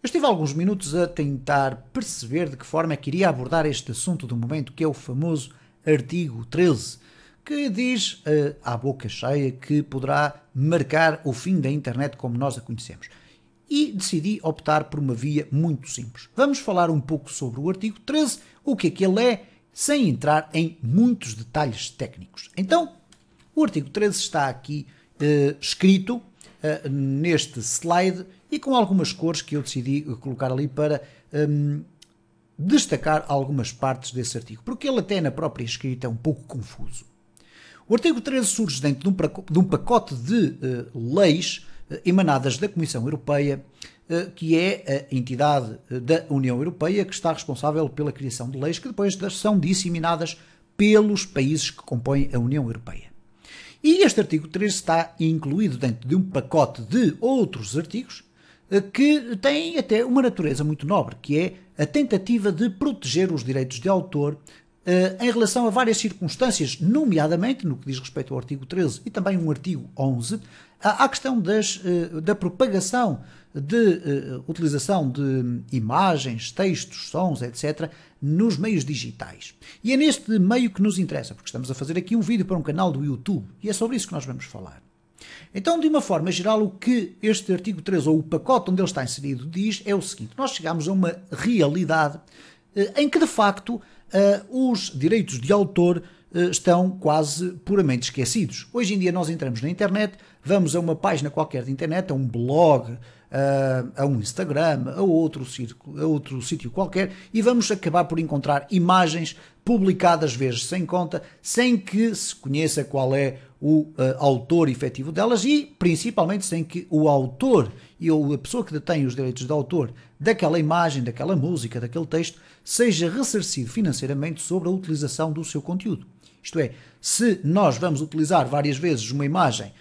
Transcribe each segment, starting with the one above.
Eu estive alguns minutos a tentar perceber de que forma é que iria abordar este assunto do momento, que é o famoso artigo 13, que diz à boca cheia que poderá marcar o fim da internet como nós a conhecemos. E decidi optar por uma via muito simples. Vamos falar um pouco sobre o artigo 13, o que ele é, sem entrar em muitos detalhes técnicos. Então, o artigo 13 está aqui escrito neste slide e com algumas cores que eu decidi colocar ali para destacar algumas partes desse artigo, porque ele até na própria escrita é um pouco confuso. O artigo 13 surge dentro de um pacote de leis emanadas da Comissão Europeia, que é a entidade da União Europeia que está responsável pela criação de leis que depois são disseminadas pelos países que compõem a União Europeia. E este artigo 13 está incluído dentro de um pacote de outros artigos que têm até uma natureza muito nobre, que é a tentativa de proteger os direitos de autor em relação a várias circunstâncias, nomeadamente, no que diz respeito ao artigo 13 e também um artigo 11, à questão da propagação de utilização de imagens, textos, sons, etc., nos meios digitais. E é neste meio que nos interessa, porque estamos a fazer aqui um vídeo para um canal do YouTube, e é sobre isso que nós vamos falar. Então, de uma forma geral, o que este artigo 13, ou o pacote onde ele está inserido, diz é o seguinte: nós chegamos a uma realidade em que, de facto, os direitos de autor estão quase puramente esquecidos. Hoje em dia nós entramos na internet, vamos a uma página qualquer de internet, a um blog, a um Instagram, a outro sítio qualquer, e vamos acabar por encontrar imagens publicadas vezes sem conta, sem que se conheça qual é o autor efetivo delas e, principalmente, sem que o autor e a pessoa que detém os direitos de autor daquela imagem, daquela música, daquele texto, seja ressarcido financeiramente sobre a utilização do seu conteúdo. Isto é, se nós vamos utilizar várias vezes uma imagem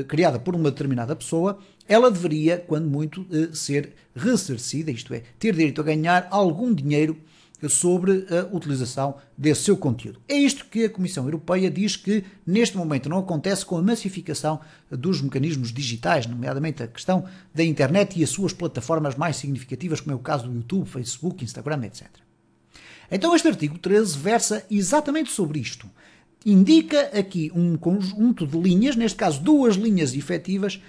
criada por uma determinada pessoa, ela deveria, quando muito, ser ressarcida, isto é, ter direito a ganhar algum dinheiro sobre a utilização desse seu conteúdo. É isto que a Comissão Europeia diz que neste momento não acontece com a massificação dos mecanismos digitais, nomeadamente a questão da internet e as suas plataformas mais significativas, como é o caso do YouTube, Facebook, Instagram, etc. Então este artigo 13 versa exatamente sobre isto. Indica aqui um conjunto de linhas, neste caso duas linhas efetivas,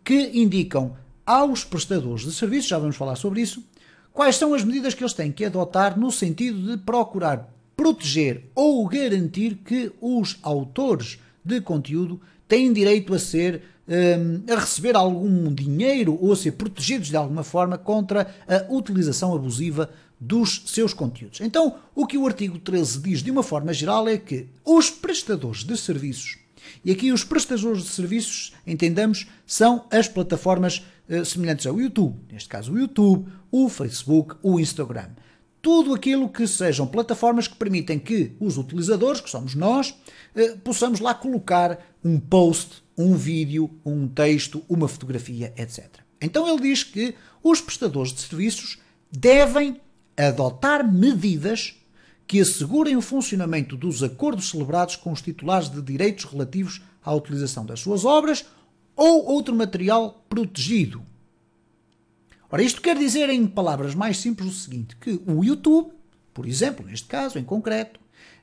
que indicam aos prestadores de serviços, já vamos falar sobre isso, quais são as medidas que eles têm que adotar no sentido de procurar proteger ou garantir que os autores de conteúdo têm direito a receber algum dinheiro ou a ser protegidos de alguma forma contra a utilização abusiva dos seus conteúdos. Então, o que o artigo 13 diz de uma forma geral é que os prestadores de serviços, e aqui os prestadores de serviços, entendamos, são as plataformas semelhantes ao YouTube, neste caso o YouTube, o Facebook, o Instagram. Tudo aquilo que sejam plataformas que permitem que os utilizadores, que somos nós, possamos lá colocar um post, um vídeo, um texto, uma fotografia, etc. Então ele diz que os prestadores de serviços devem adotar medidas que assegurem o funcionamento dos acordos celebrados com os titulares de direitos relativos à utilização das suas obras ou outro material protegido. Ora, isto quer dizer, em palavras mais simples, o seguinte, que o YouTube, por exemplo, neste caso, em concreto,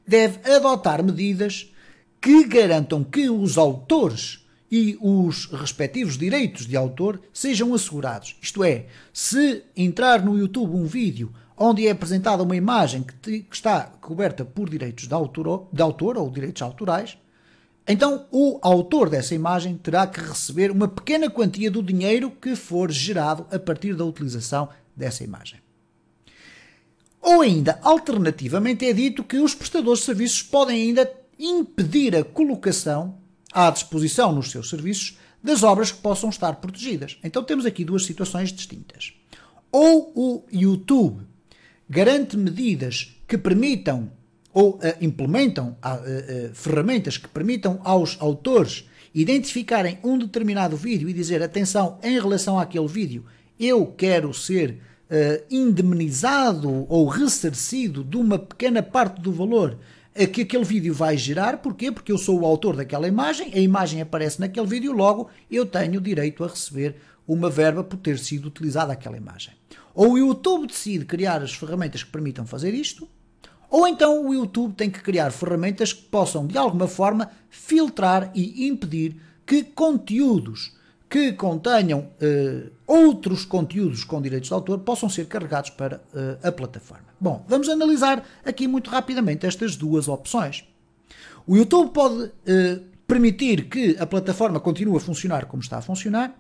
deve adotar medidas que garantam que os autores e os respectivos direitos de autor sejam assegurados. Isto é, se entrar no YouTube um vídeo onde é apresentada uma imagem que está coberta por direitos de autor ou direitos autorais, então o autor dessa imagem terá que receber uma pequena quantia do dinheiro que for gerado a partir da utilização dessa imagem. Ou ainda, alternativamente, é dito que os prestadores de serviços podem ainda impedir a colocação à disposição nos seus serviços das obras que possam estar protegidas. Então temos aqui duas situações distintas. Ou o YouTube garante medidas que permitam ou implementam ferramentas que permitam aos autores identificarem um determinado vídeo e dizer, atenção, em relação àquele vídeo, eu quero ser indemnizado ou ressarcido de uma pequena parte do valor que aquele vídeo vai gerar. Porquê? Porque eu sou o autor daquela imagem, a imagem aparece naquele vídeo, logo eu tenho direito a receber uma verba por ter sido utilizada aquela imagem. Ou o YouTube decide criar as ferramentas que permitam fazer isto, ou então o YouTube tem que criar ferramentas que possam, de alguma forma, filtrar e impedir que conteúdos que contenham outros conteúdos com direitos de autor possam ser carregados para a plataforma. Bom, vamos analisar aqui muito rapidamente estas duas opções. O YouTube pode permitir que a plataforma continue a funcionar como está a funcionar,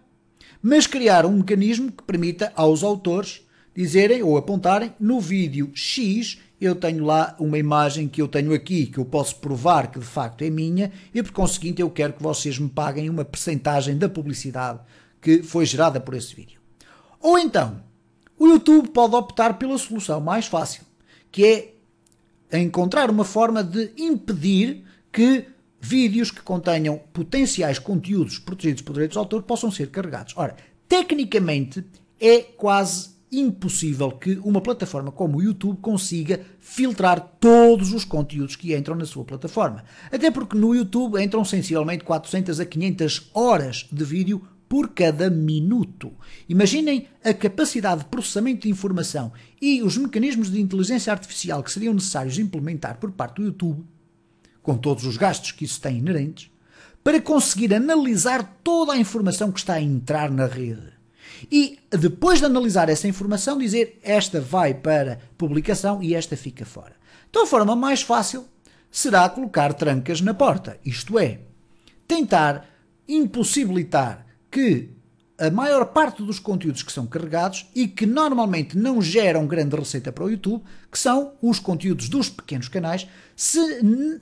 mas criar um mecanismo que permita aos autores dizerem ou apontarem: no vídeo X eu tenho lá uma imagem que eu tenho aqui, que eu posso provar que de facto é minha, e por conseguinte eu quero que vocês me paguem uma percentagem da publicidade que foi gerada por esse vídeo. Ou então, o YouTube pode optar pela solução mais fácil, que é encontrar uma forma de impedir que vídeos que contenham potenciais conteúdos protegidos por direitos de autor possam ser carregados. Ora, tecnicamente é quase impossível que uma plataforma como o YouTube consiga filtrar todos os conteúdos que entram na sua plataforma. Até porque no YouTube entram sensivelmente 400 a 500 horas de vídeo por cada minuto. Imaginem a capacidade de processamento de informação e os mecanismos de inteligência artificial que seriam necessários implementar por parte do YouTube, com todos os gastos que isso tem inerentes, para conseguir analisar toda a informação que está a entrar na rede. E depois de analisar essa informação, dizer: esta vai para publicação e esta fica fora. Então a forma mais fácil será colocar trancas na porta, isto é, tentar impossibilitar que a maior parte dos conteúdos que são carregados e que normalmente não geram grande receita para o YouTube, que são os conteúdos dos pequenos canais, se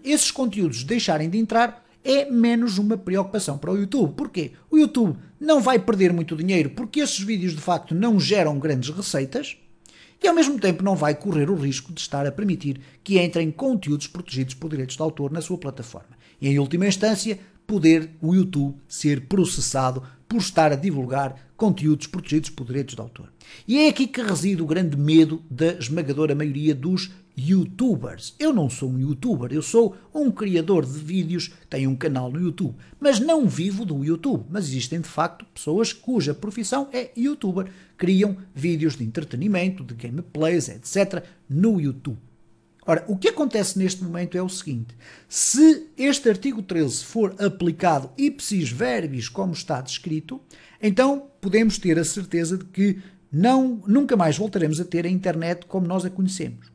esses conteúdos deixarem de entrar, é menos uma preocupação para o YouTube. Porquê? O YouTube não vai perder muito dinheiro porque esses vídeos de facto não geram grandes receitas e ao mesmo tempo não vai correr o risco de estar a permitir que entrem conteúdos protegidos por direitos de autor na sua plataforma. E em última instância, poder o YouTube ser processado por estar a divulgar conteúdos protegidos por direitos de autor. E é aqui que reside o grande medo da esmagadora maioria dos YouTubers. Eu não sou um YouTuber, eu sou um criador de vídeos, tenho um canal no YouTube, mas não vivo do YouTube. Mas existem de facto pessoas cuja profissão é YouTuber, criam vídeos de entretenimento, de gameplays, etc. no YouTube. Ora, o que acontece neste momento é o seguinte: se este artigo 13 for aplicado ipsis verbis como está descrito, então podemos ter a certeza de que nunca mais voltaremos a ter a internet como nós a conhecemos.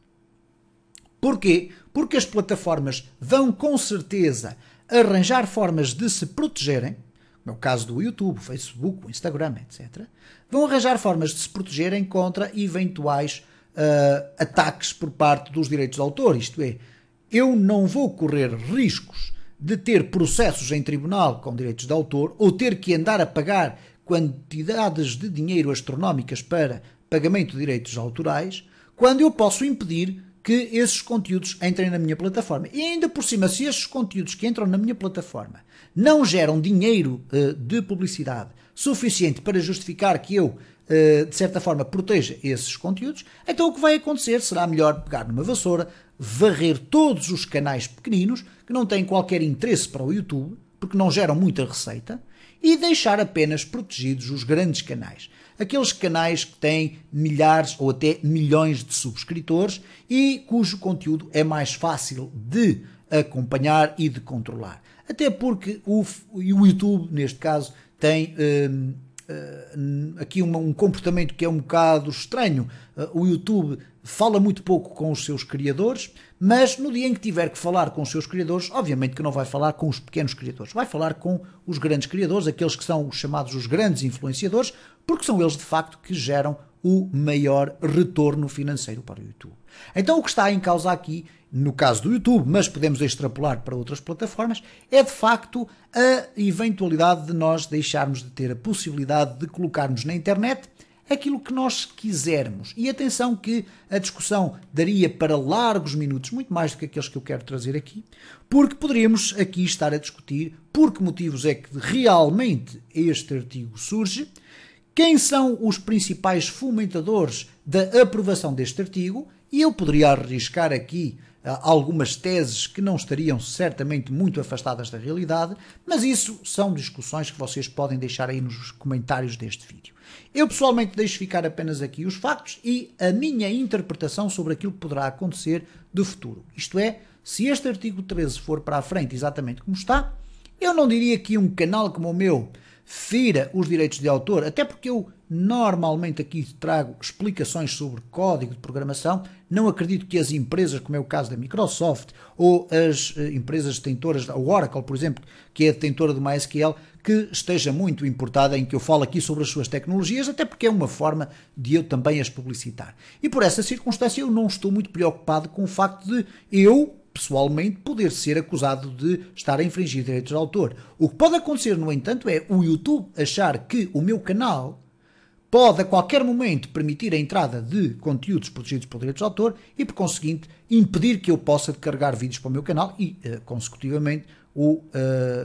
Porquê? Porque as plataformas vão com certeza arranjar formas de se protegerem, no caso do YouTube, o Facebook, o Instagram, etc., vão arranjar formas de se protegerem contra eventuais ataques por parte dos direitos de autor. Isto é, eu não vou correr riscos de ter processos em tribunal com direitos de autor ou ter que andar a pagar quantidades de dinheiro astronómicas para pagamento de direitos autorais, quando eu posso impedir que esses conteúdos entrem na minha plataforma. E ainda por cima, se esses conteúdos que entram na minha plataforma não geram dinheiro de publicidade suficiente para justificar que eu, de certa forma, proteja esses conteúdos, então o que vai acontecer será melhor pegar numa vassoura, varrer todos os canais pequeninos que não têm qualquer interesse para o YouTube, porque não geram muita receita, e deixar apenas protegidos os grandes canais. Aqueles canais que têm milhares ou até milhões de subscritores e cujo conteúdo é mais fácil de acompanhar e de controlar. Até porque o YouTube, neste caso, tem aqui um comportamento que é um bocado estranho. O YouTube fala muito pouco com os seus criadores, mas no dia em que tiver que falar com os seus criadores, obviamente que não vai falar com os pequenos criadores, vai falar com os grandes criadores, aqueles que são os chamados os grandes influenciadores, porque são eles de facto que geram o maior retorno financeiro para o YouTube. Então o que está em causa aqui, no caso do YouTube, mas podemos extrapolar para outras plataformas, é de facto a eventualidade de nós deixarmos de ter a possibilidade de colocarmos na internet aquilo que nós quisermos. E atenção que a discussão daria para largos minutos, muito mais do que aqueles que eu quero trazer aqui, porque poderíamos aqui estar a discutir por que motivos é que realmente este artigo surge, quem são os principais fomentadores da aprovação deste artigo, e eu poderia arriscar aqui algumas teses que não estariam certamente muito afastadas da realidade, mas isso são discussões que vocês podem deixar aí nos comentários deste vídeo. Eu pessoalmente deixo ficar apenas aqui os factos e a minha interpretação sobre aquilo que poderá acontecer de futuro. Isto é, se este artigo 13 for para a frente exatamente como está, eu não diria que um canal como o meu fira os direitos de autor, até porque eu normalmente aqui trago explicações sobre código de programação. Não acredito que as empresas, como é o caso da Microsoft, ou as empresas detentoras, a Oracle, por exemplo, que é a detentora do MySQL, que esteja muito importada em que eu falo aqui sobre as suas tecnologias, até porque é uma forma de eu também as publicitar. E por essa circunstância eu não estou muito preocupado com o facto de eu, pessoalmente, poder ser acusado de estar a infringir direitos de autor. O que pode acontecer, no entanto, é o YouTube achar que o meu canal pode a qualquer momento permitir a entrada de conteúdos protegidos por direitos de autor e, por conseguinte, impedir que eu possa carregar vídeos para o meu canal e, consecutivamente, o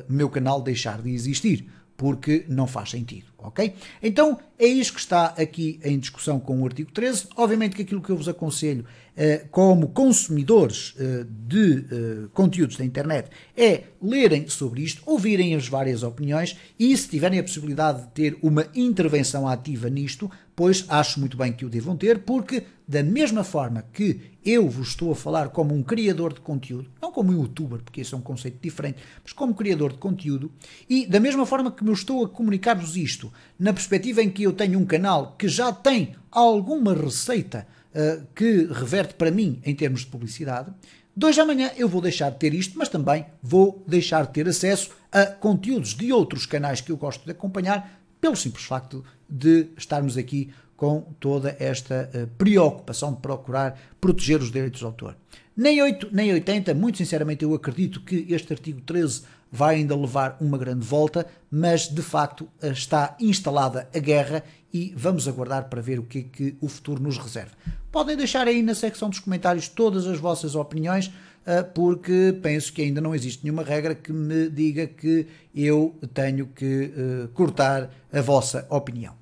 meu canal deixar de existir, porque não faz sentido, ok? Então, é isto que está aqui em discussão com o artigo 13. Obviamente que aquilo que eu vos aconselho como consumidores de conteúdos da internet é lerem sobre isto, ouvirem as várias opiniões e, se tiverem a possibilidade de ter uma intervenção ativa nisto, pois acho muito bem que o devam ter, porque da mesma forma que eu vos estou a falar como um criador de conteúdo, não como um youtuber, porque esse é um conceito diferente, mas como criador de conteúdo, e da mesma forma que eu estou a comunicar-vos isto, na perspectiva em que eu tenho um canal que já tem alguma receita que reverte para mim em termos de publicidade, de hoje à amanhã eu vou deixar de ter isto, mas também vou deixar de ter acesso a conteúdos de outros canais que eu gosto de acompanhar, pelo simples facto de estarmos aqui com toda esta preocupação de procurar proteger os direitos de autor. Nem 8, nem 80, muito sinceramente eu acredito que este artigo 13 vai ainda levar uma grande volta, mas de facto está instalada a guerra e vamos aguardar para ver o que é que o futuro nos reserva. Podem deixar aí na secção dos comentários todas as vossas opiniões, porque penso que ainda não existe nenhuma regra que me diga que eu tenho que cortar a vossa opinião.